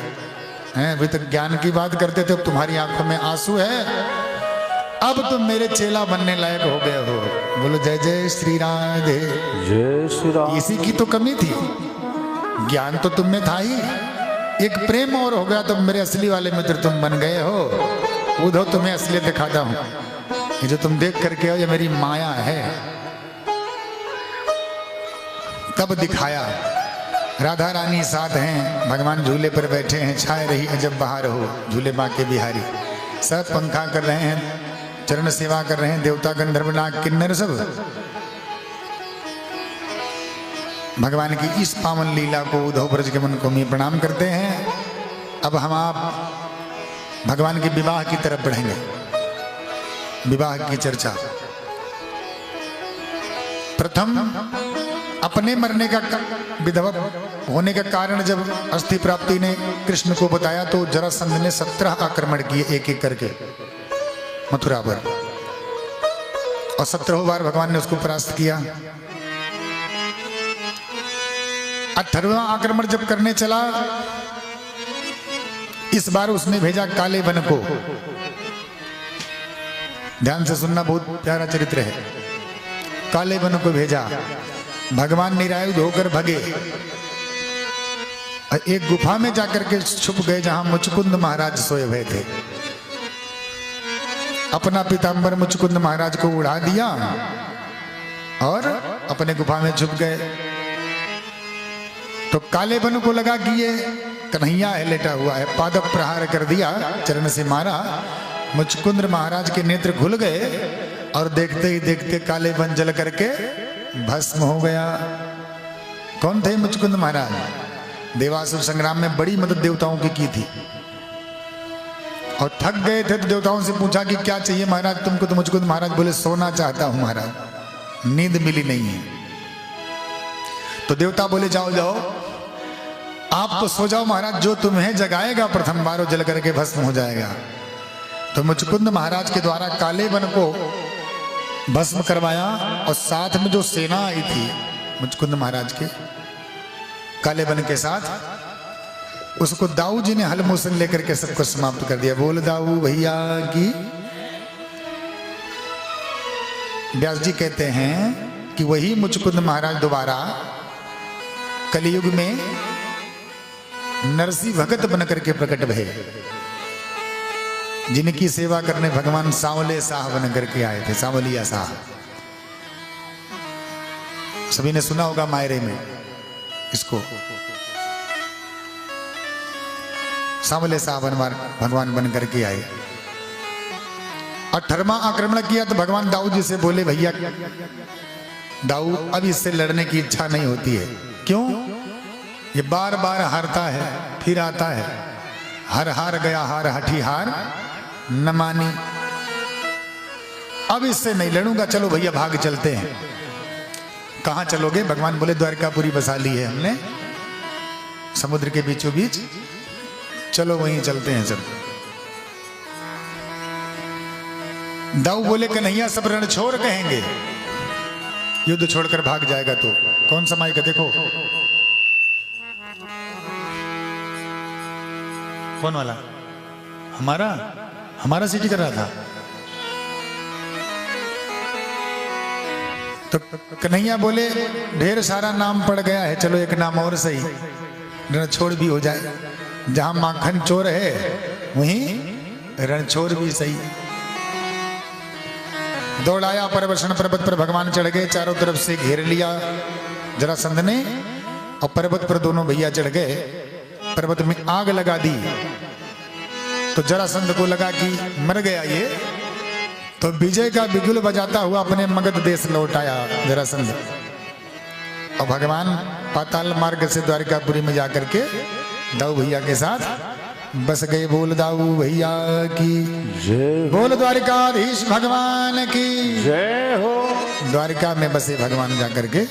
हैं अभी तक ज्ञान की बात करते थे, अब तुम्हारी आंखों में आंसू है। अब तुम मेरे चेला बनने लायक हो गए हो। बोलो जय जय श्री राधे। जय श्री राम। इसी की तो कमी थी, ज्ञान तो तुम में था ही, एक प्रेम और हो गया तो मेरे असली वाले मित्र तुम बन गए हो। उद्धव तुम्हें असलियत दिखाता हूं, ये जो तुम देख करके हो ये मेरी माया है। तब दिखाया, राधा रानी साथ हैं, भगवान झूले पर बैठे हैं, छाए रही अजब बहार हो, झूले बांके बिहारी। सब पंखा कर रहे हैं, चरण सेवा कर रहे हैं, देवता गंधर्व नाग किन्नर सब भगवान की इस पावन लीला को, उद्धव ब्रज के मन को मैं प्रणाम करते हैं। अब हम आप भगवान के विवाह की तरफ बढ़ेंगे, विवाह की चर्चा। प्रथम अपने मरने का विधवा होने का कारण जब अस्थि प्राप्ति ने कृष्ण को बताया तो जरासंध ने 17 आक्रमण किए एक एक करके मथुरा पर, और 17 बार भगवान ने उसको परास्त किया। 18वां आक्रमण जब करने चला, इस बार उसने भेजा काले वन को। ध्यान से सुनना, बहुत प्यारा चरित्र है। काले वन को भेजा, भगवान निरायुध होकर भगे, एक गुफा में जाकर के छुप गए जहां मुचकुंद महाराज सोए हुए थे। अपना पीतांबर मुचकुंद महाराज को उड़ा दिया और अपने गुफा में छुप गए। तो काले बन को लगा कि ये कन्हैया है, लेटा हुआ है, पादप प्रहार कर दिया, चरण से मारा। मुचकुंद महाराज के नेत्र खुल गए और देखते ही देखते काले बन जल करके भस्म हो गया। कौन थे मुचकुंद महाराज? देवासुर संग्राम में बड़ी मदद देवताओं की थी, और थक गए थे तो देवताओं से पूछा कि क्या चाहिए महाराज तुमको? तो मुचकुंद महाराज बोले सोना चाहता हूं महाराज, नींद मिली नहीं है। तो देवता बोले जाओ जाओ आप तो सो जाओ महाराज, जो तुम्हें जगाएगा प्रथम बार वो जल करके भस्म हो जाएगा। तो मुचकुंद महाराज के द्वारा काले वन को भस्म करवाया, और साथ में जो सेना आई थी मुचकुंद महाराज के काले वन के साथ, उसको दाऊ जी ने हलमोसन लेकर के सबको समाप्त कर दिया। बोल दाऊ भैया की। व्यास जी कहते हैं कि वही मुचकुंद महाराज दोबारा कलयुग में नरसिंह भगत बनकर के प्रकट भये, जिनकी सेवा करने भगवान सांवले शाह बन करके आए थे। सांवलिया शाह सभी ने सुना होगा मायरे में इसको। सांवले शाह भगवान बन करके आए। 18वां आक्रमण किया तो भगवान दाऊ जी से बोले भैया दाऊ अब इससे लड़ने की इच्छा नहीं होती है। क्यों? ये बार बार हारता है फिर आता है, हर हार गया हार हठी हार न मानी, अब इससे नहीं लड़ूंगा, चलो भैया भाग चलते हैं। कहां चलोगे? भगवान बोले द्वारकापुरी बसा ली है हमने समुद्र के बीचों बीच, चलो वहीं चलते हैं सब। दाऊ बोले कन्हैया सब रण छोड़ कहेंगे, युद्ध छोड़कर भाग जाएगा तो कौन समाएगा? देखो कौन वाला? हमारा सीटी कर रहा था। तो कन्हैया बोले ढेर सारा नाम पड़ गया है, चलो एक नाम और सही, रणछोड़ भी हो जाए। जहां माखन चोर है वहीं रणछोड़ भी सही। दौड़ाया परवशन पर्वत पर भगवान चढ़ गए, चारों तरफ से घेर लिया जरासंध ने, और पर्वत पर दोनों भैया चढ़ गए, पर्वत में आग लगा दी। तो जरासंध को लगा कि मर गया ये, तो विजय का बिगुल बजाता हुआ अपने मगध देश लौट आया जरासंध। और भगवान पाताल मार्ग से द्वारिकापुरी में जाकर के दाऊ भैया के साथ बस गए। बोल दाऊ भैया की जय बोल द्वारिकाधीश भगवान की जय हो। द्वारिका में बसे भगवान जाकर के।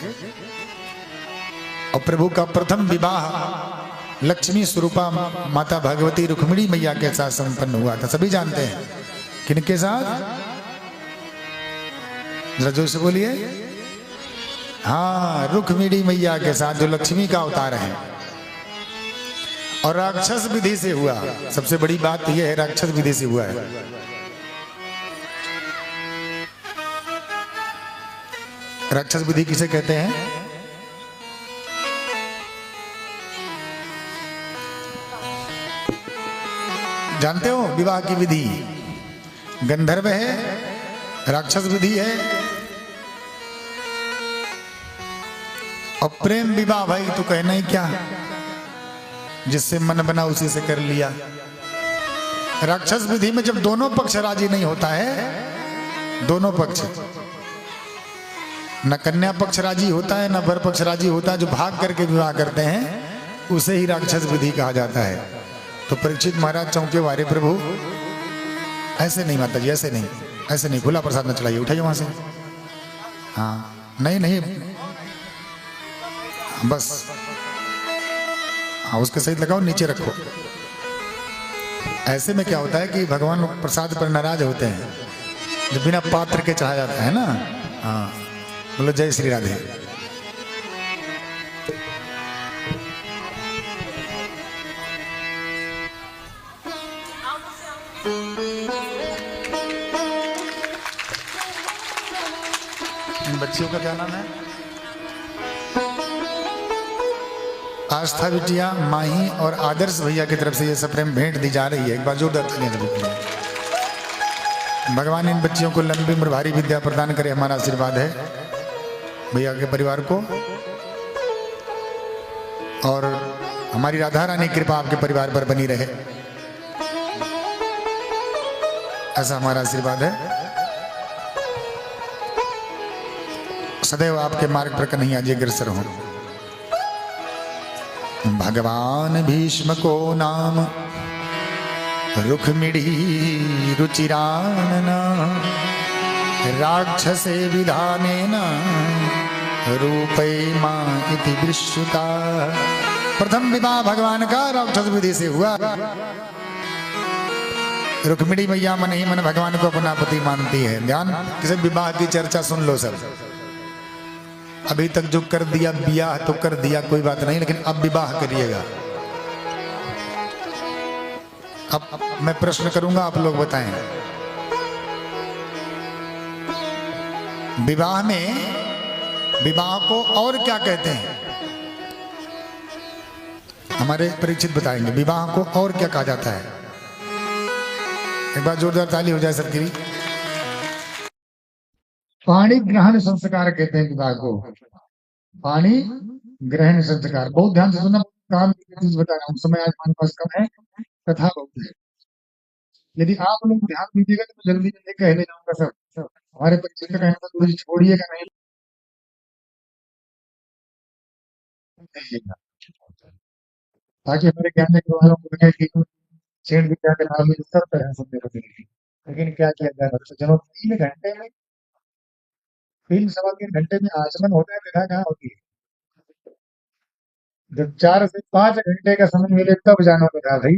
और प्रभु का प्रथम विवाह लक्ष्मी स्वरूपा माता भगवती रुक्मिणी मैया के साथ संपन्न हुआ था। सभी जानते हैं किनके साथ, जरा जोर से बोलिए। हाँ, रुक्मिणी मैया के साथ, जो लक्ष्मी का अवतार है। और राक्षस विधि से हुआ। सबसे बड़ी बात यह है, राक्षस विधि से हुआ है। राक्षस विधि किसे कहते हैं? जानते हो? विवाह की विधि गंधर्व है, राक्षस विधि है, और प्रेम विवाह भाई तो कहना ही क्या, जिससे मन बना उसी से कर लिया। राक्षस विधि में जब दोनों पक्ष राजी नहीं होता है, दोनों पक्ष, न कन्या पक्ष राजी होता है न वर पक्ष राजी होता है, जो भाग करके विवाह करते हैं उसे ही राक्षस विधि कहा जाता है। तो परीक्षित महाराज चौंके, वारे प्रभु ऐसे नहीं माता जी, ऐसे नहीं, ऐसे नहीं, खुला प्रसाद न चलाइए, उठाइए वहां से। हाँ नहीं नहीं, बस हाँ, उसके सहित लगाओ, नीचे रखो। ऐसे में क्या होता है कि भगवान प्रसाद पर नाराज होते हैं जब बिना पात्र के चढ़ा जाता है ना। हाँ बोलो जय श्री राधे। इन बच्चियों का क्या नाम है? आस्था बिटिया, माही और आदर्श भैया की तरफ से ये सब प्रेम भेंट दी जा रही है। एक बार जोरदार तालियां दीजिए। भगवान इन बच्चियों को लंबी उम्र भारी विद्या प्रदान करे, हमारा आशीर्वाद है भैया के परिवार को। और हमारी राधा रानी कृपा आपके परिवार पर बनी रहे, ऐसा हमारा आशीर्वाद है। सदैव आपके मार्ग पर कन्हैया जी अग्रसर हो। भगवान भीष्म को नाम रुक्मिणी रुचिरानना, राक्षसे विधानेन रूपै मां इति विश्रुता। प्रथम विवाह भगवान का राक्षस विधि से हुआ। रुक्मिणी मैया मन ही मन भगवान को अपना पति मानती है। ध्यान, किसी विवाह की चर्चा सुन लो सब। अभी तक जो कर दिया ब्याह तो कर दिया, कोई बात नहीं, लेकिन अब विवाह करिएगा। अब मैं प्रश्न करूंगा, आप लोग बताएं। विवाह में, विवाह को और क्या कहते हैं? हमारे परीक्षित बताएंगे विवाह को और क्या कहा जाता है। एक बार जोरदार ताली हो जाए सबकी। पाणी ग्रहण संस्कार कहते हैं विवाह को। पाणी ग्रहण संस्कार, बहुत ध्यान से सुनना, काम की चीज बता रहा हूँ। समय आज हमारे पास कम है, कथा बहुत है। यदि आप लोग ध्यान दीजिएगा तो जल्दी जल्दी कहने जाऊंगा सब। हमारे परीक्षित का कहना था थोड़ी छोड़िएगा नहीं, ताकि हमारे ज्ञान के वालों को लगे कि छेड़ विद्या के नाम में सब तरह सुनने को मिलेगी। लेकिन क्या किया जाए, तो जब 3 घंटे में, 3 सवा 3 घंटे में आचमन होता है, कथा कहाँ होती है? जब 4 से 5 घंटे का समय मिले तब जाना कथा भाई।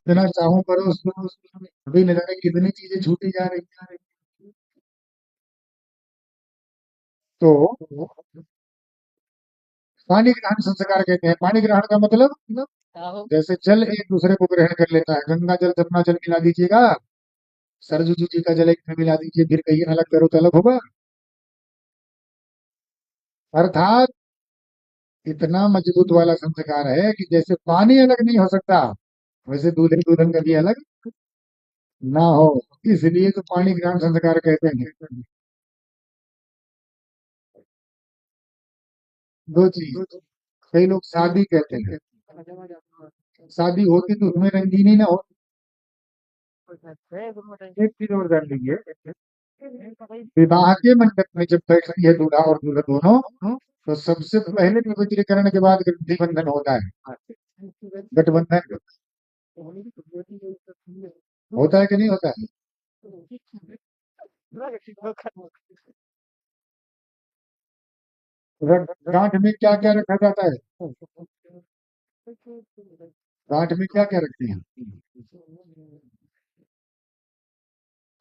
इतना चाहूं पर उसको अभी न जाने कितनी चीजें छूटी जा रही हैं। तो पानी ग्रहण संस्कार कहते हैं। पानी ग्रहण का मतलब जैसे जल एक दूसरे को ग्रहण कर लेता है। गंगा जल जमुना जल मिला दीजिएगा, सरजू जी का जल एक में मिला दीजिए, फिर कहीं अलग करो तो अलग होगा। अर्थात इतना मजबूत वाला संस्कार है कि जैसे पानी अलग नहीं हो सकता, वैसे दूल्हे दुल्हन का भी अलग ना हो, इसलिए तो पानी ग्रहण संस्कार कहते हैं। दो चीज, कई लोग शादी कहते हैं, शादी होती तो उसमें रंगीनी ना हो। एक चीज और जान लीजिए, विवाह के मंडप में जब बैठती है दूल्हा और दूल्हा दोनों, तो सबसे पहले पवित्रीकरण के बाद गठबंधन बंधन होता है। गठबंधन होता है कि नहीं होता है? गांठ में क्या क्या रखा जाता है? गांठ में क्या क्या रखते हैं?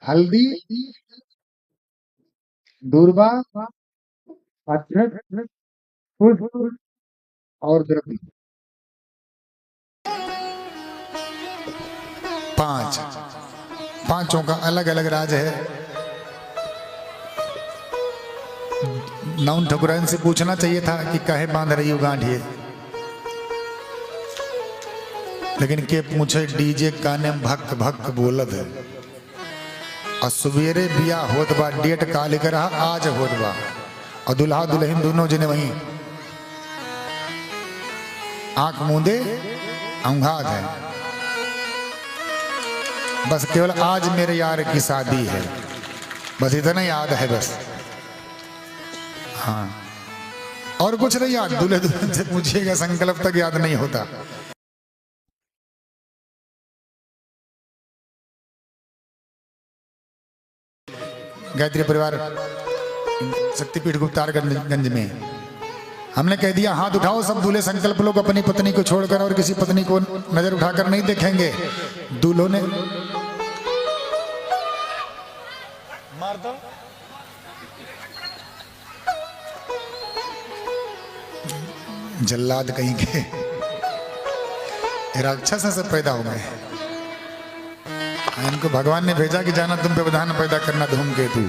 हल्दी, दूर्वा, अक्षत, पुष्प और द्रव्य। पांच, पांचों का अलग अलग राज है। नौन ठकुराइन से पूछना चाहिए था कि काहे बांध रही हो गांठ ये, लेकिन के पूछे डीजे काने भक भक बोलत है। और सवेरे बिया होत बा, डेट काले कर आज होत बा, और दुल्हा दुल्हन दोनों जने वहीं आंख मूंदे अंघात है। बस केवल आज मेरे यार की शादी है, बस इतना याद है बस। हाँ, और कुछ नहीं याद। दूल्हे दुल्हन से पूछिएगा, संकल्प तक याद नहीं होता। गायत्री परिवार शक्तिपीठ गुप्तारगंज में हमने कह दिया हाथ उठाओ सब दूल्हे, संकल्प लोग अपनी पत्नी को छोड़कर और किसी पत्नी को नजर उठाकर नहीं देखेंगे। दूल्हों ने मार दो, जल्लाद कहीं के राक्षस से पैदा हो गए। इनको भगवान ने भेजा कि जाना तुम पे बधान पैदा करना धूमकेतु।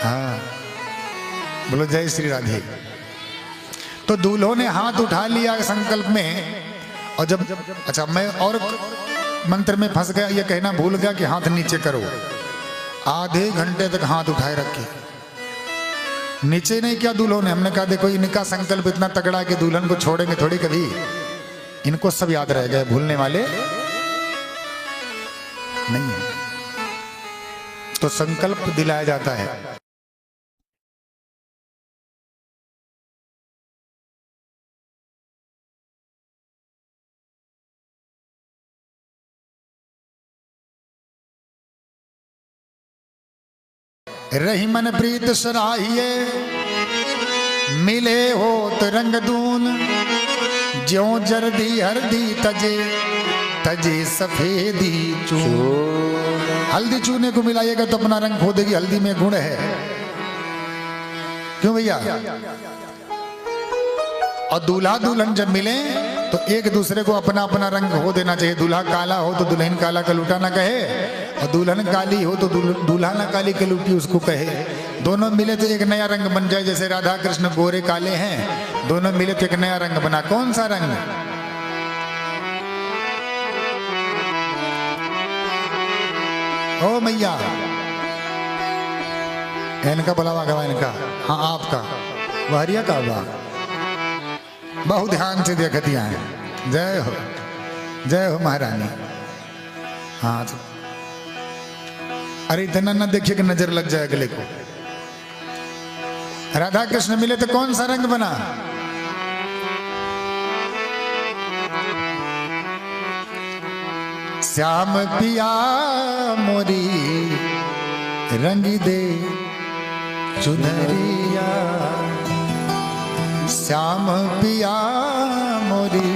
हाँ, बोलो जय श्री राधे। तो दूल्हों ने हाथ उठा लिया संकल्प में, और जब अच्छा मैं और मंत्र में फंस गया, ये कहना भूल गया कि हाथ नीचे करो। आधे घंटे तक हाथ उठाए रखे, नीचे नहीं किया दूल्हों ने। हमने कहा देखो इनका संकल्प इतना तगड़ा है कि दुल्हन को छोड़ेंगे थोड़ी कभी, इनको सब याद रह गए, भूलने वाले नहीं है। तो संकल्प दिलाया जाता है। रही मन प्रीत सराहिए, मिले होत रंग दून, ज्यों जर्दी हरदी तजे, तजे सफेदी चून। हल्दी चूने को मिलाइएगा तो अपना रंग खो देगी, हल्दी में गुण है। क्यों भैया? और दूल्हा दुल्हन जब मिले तो एक दूसरे को अपना अपना रंग हो देना चाहिए। दूल्हा काला हो तो दुल्हन काला कलूटा ना कहे, और दुल्हन काली हो तो दूल्हा ना काली कलूटी उसको कहे। दोनों मिले तो एक नया रंग बन जाए। जैसे राधा कृष्ण गोरे काले हैं, दोनों मिले तो एक नया रंग बना। कौन सा रंग? ओ मैया, इनका बुलावा गवा, इनका। हाँ आपका वहरिया का बा, बहुत ध्यान से देखती हैं। जय हो, जय हो महारानी। हाँ तो अरे इतना ना देखिए कि नजर लग जाए अगले को। राधा कृष्ण मिले तो कौन सा रंग बना? श्याम पिया मोरी रंग दे चुनरिया, श्याम पिया मोरी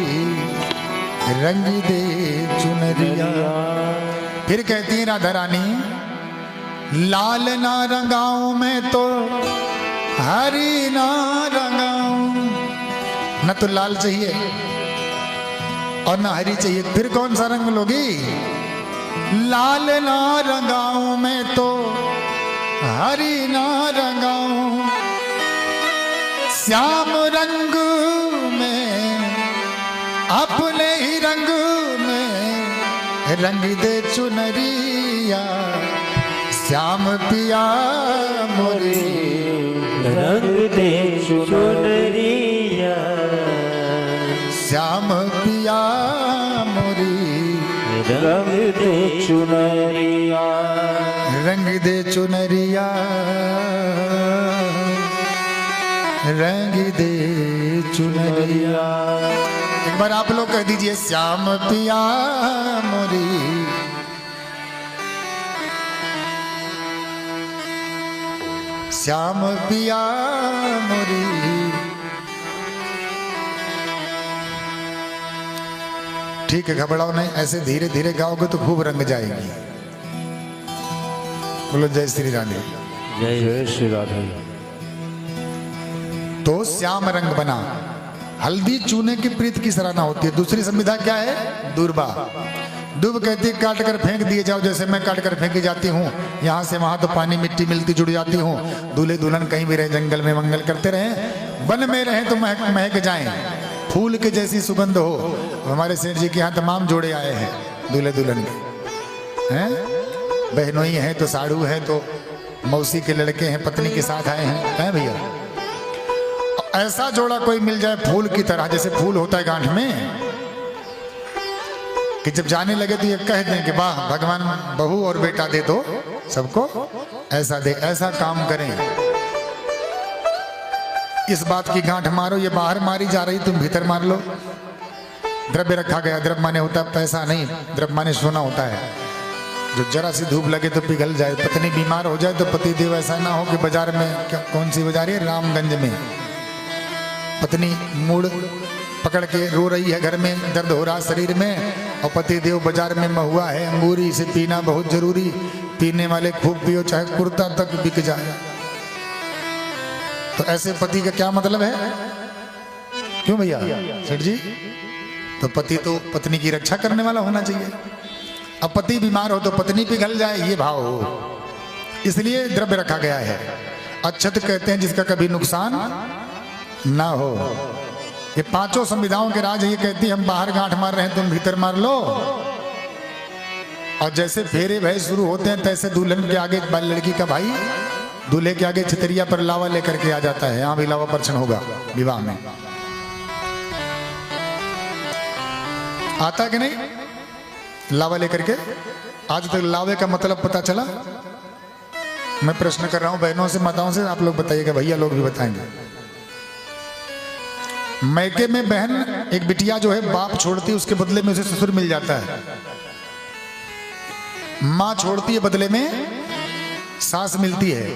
रंग दे चुनरिया। फिर कहती है राधा रानी, लाल ना रंगाऊं मैं तो हरी ना रंगाऊं। न तो लाल चाहिए और ना हरी चाहिए, फिर कौन सा रंग लोगी? लाल ना रंगाऊं मैं तो हरी ना रंगाऊं, श्याम रंग में अपने ही रंग में रंग दे चुनरिया, श्याम पिया मोरी रंग दे चुनरिया, श्याम पिया मोरी रंग दे चुनरिया, रंग दे चुनरिया, रंग दे चुनरिया। एक बार आप लोग कह दीजिए श्याम पिया मोरी, श्याम पिया मोरी। ठीक है, घबराओ नहीं, ऐसे धीरे धीरे गाओगे तो खूब रंग जाएगी। बोलो जय श्री राधे। जय श्री राधे। तो श्याम रंग बना, हल्दी चूने की प्रीत की सराहना होती है। दूसरी संविधा क्या है? दूर्बा। दुब कहती काट कर फेंक दिए जाओ, जैसे मैं काट कर फेंकी जाती हूँ यहाँ से वहां, तो पानी मिट्टी मिलती जुड़ जाती हूँ। दूल्हे दुल्हन कहीं भी रहे, जंगल में मंगल करते रहे, वन में रहे तो महक महक जाएं, फूल के जैसी सुगंध हो। हमारे सेठ जी के यहाँ तमाम जोड़े आए हैं दूल्हे दुल्हन के, हैं बहनोई हैं तो साड़ू है, तो मौसी के लड़के हैं पत्नी के साथ आए हैं भैया। ऐसा जोड़ा कोई मिल जाए फूल की तरह, जैसे फूल होता है गांठ में, कि जब जाने लगे तो ये कह दें कि वाह भगवान बहू और बेटा दे दो सबको, ऐसा दे, ऐसा काम करें। इस बात की गांठ मारो, ये बाहर मारी जा रही, तुम भीतर मार लो। द्रव्य रखा गया, द्रव्य माने होता है पैसा नहीं, द्रव्य माने सोना होता है। जो जरा सी धूप लगे तो पिघल जाए। पत्नी बीमार हो जाए तो पति देव ऐसा ना हो कि बाजार में, कौन सी बाजार है, रामगंज में, पत्नी मूड पकड़ के रो रही है, घर में दर्द हो रहा शरीर में, और पति देव बाजार में महुआ है, अंगूरी से पीना बहुत जरूरी, पीने वाले खूब पियो चाहे कुर्ता तक बिक जाए। तो ऐसे पति का क्या मतलब है? क्यों भैया सेठ जी? तो पति तो पत्नी की रक्षा करने वाला होना चाहिए। अब पति बीमार हो तो पत्नी पिघल जाए, ये भाव हो, इसलिए द्रव्य रखा गया है। अक्षत कहते हैं जिसका कभी नुकसान ना हो। ये पांचों संविधाओं के राज ये कहती है, हम बाहर गांठ मार रहे हैं तुम भीतर मार लो। और जैसे फेरे भय शुरू होते हैं तैसे दुल्हन के आगे, लड़की का भाई दूल्हे के आगे छतरिया पर लावा लेकर के आ जाता है। यहाँ भी लावा पर्षण होगा विवाह में, आता कि नहीं? लावा लेकर के। आज तक लावे का मतलब पता चला? मैं प्रश्न कर रहा हूं बहनों से, माताओं से, आप लोग बताइएगा, भैया लोग भी बताएंगे। मैके में बहन एक बिटिया जो है बाप छोड़ती है, उसके बदले में उसे ससुर मिल जाता है। मां छोड़ती है, बदले में सास मिलती है।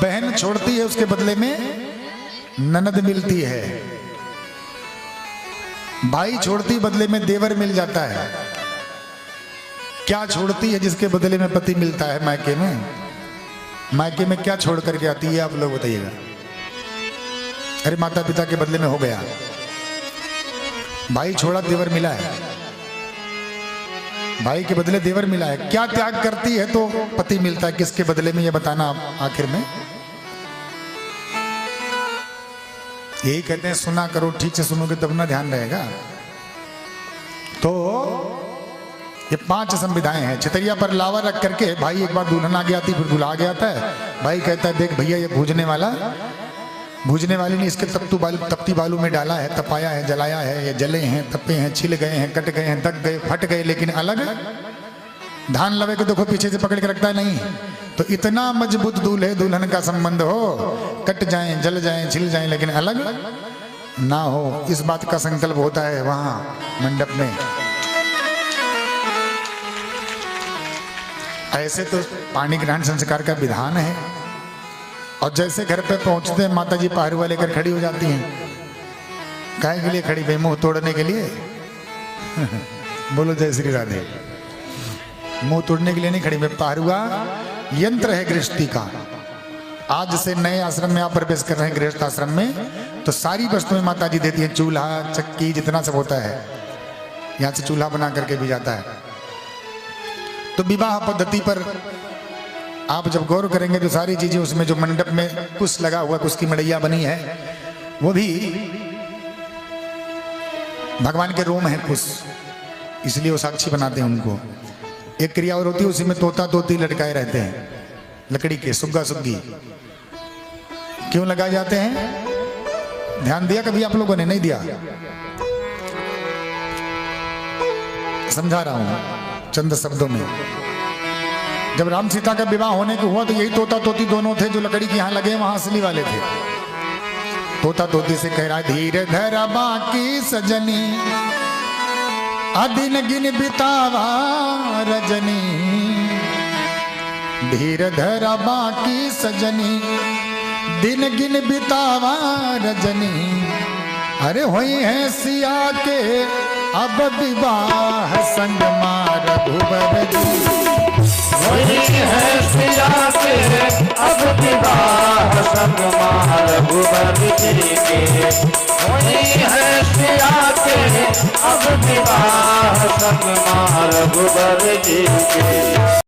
बहन छोड़ती है, उसके बदले में ननद मिलती है। भाई छोड़ती, बदले में देवर मिल जाता है। क्या छोड़ती है जिसके बदले में पति मिलता है मायके में? मायके में क्या छोड़ करके आती है, आप लोग बताइएगा। अरे माता पिता के बदले में हो गया, भाई छोड़ा देवर मिला है, भाई के बदले देवर मिला है। क्या त्याग करती है तो पति मिलता है, किसके बदले में ये बताना आखिर में। यही कहते हैं सुना करो, ठीक से सुनोगे तब ना ध्यान रहेगा। तो ये 5 संविधाएं हैं। छतरिया पर लावा रख करके भाई एक बार दुल्हन आगे आती, फिर दूल्हा आगे आता है। भाई कहता है देख भैया ये भूजने वाली ने इसके तपती बालू में डाला है, तपाया है, जलाया है, ये जले हैं, तपे हैं, छिल गए हैं, कट गए हैं, दग गए, फट गए, लेकिन अलग। धान लवे को देखो पीछे से पकड़ के रखता है नहीं। तो इतना मजबूत दूल्हे दुल्हन का संबंध हो, कट जाएं, जल जाएं, छिल जाएं, लेकिन अलग ना हो, इस बात का संकल्प होता है वहां मंडप में। ऐसे तो पाणी ग्रहण संस्कार का विधान है। और जैसे घर पे पहुंचते हैं माता जी पहरुआ लेकर खड़ी हो जाती हैं। काहे के लिए खड़ी भाई? मुंह तोड़ने के लिए? बोलो जय श्री राधे। मुंह तोड़ने के लिए नहीं खड़ी। मैं पहरुआ यंत्र है गृहस्थी का। आज से नए आश्रम में आप प्रवेश कर रहे हैं, गृहस्थ आश्रम में, तो सारी वस्तुएं माता जी देती हैं। चूल्हा, चक्की, जितना सब होता है, यहाँ से चूल्हा बना करके भी जाता है। तो विवाह पद्धति पर आप जब गौर करेंगे तो सारी चीजें उसमें, जो मंडप में कुश लगा हुआ, कुश की मड़ैया बनी है, वो भी भगवान के रोम है कुश, इसलिए वो साक्षी बनाते हैं उनको। एक क्रिया और होती है, उसी में तोता तोती लटकाए रहते हैं, लकड़ी के, सुग्गा सुग्गी। क्यों लगाए जाते हैं? ध्यान दिया कभी आप लोगों ने? नहीं दिया? समझा रहा हूं चंद शब्दों में। जब राम सीता का विवाह होने को हुआ तो यही तोता तोती दोनों थे जो लकड़ी के यहां लगे, वहां असली वाले थे। तोता तोती से कह रहा है, धीरे धरा बाकी सजनी, अदिन गिन बितावा रजनी, धीर धरा बाकी सजनी, दिन गिन बितावा रजनी, अरे होई है सिया के अब विवाह संग मार रघुबर जी, होई है सिया के अब विवाह संग मार रघुबर जी के, होई है सिया के अब विवाह संग मार रघुबर जी के।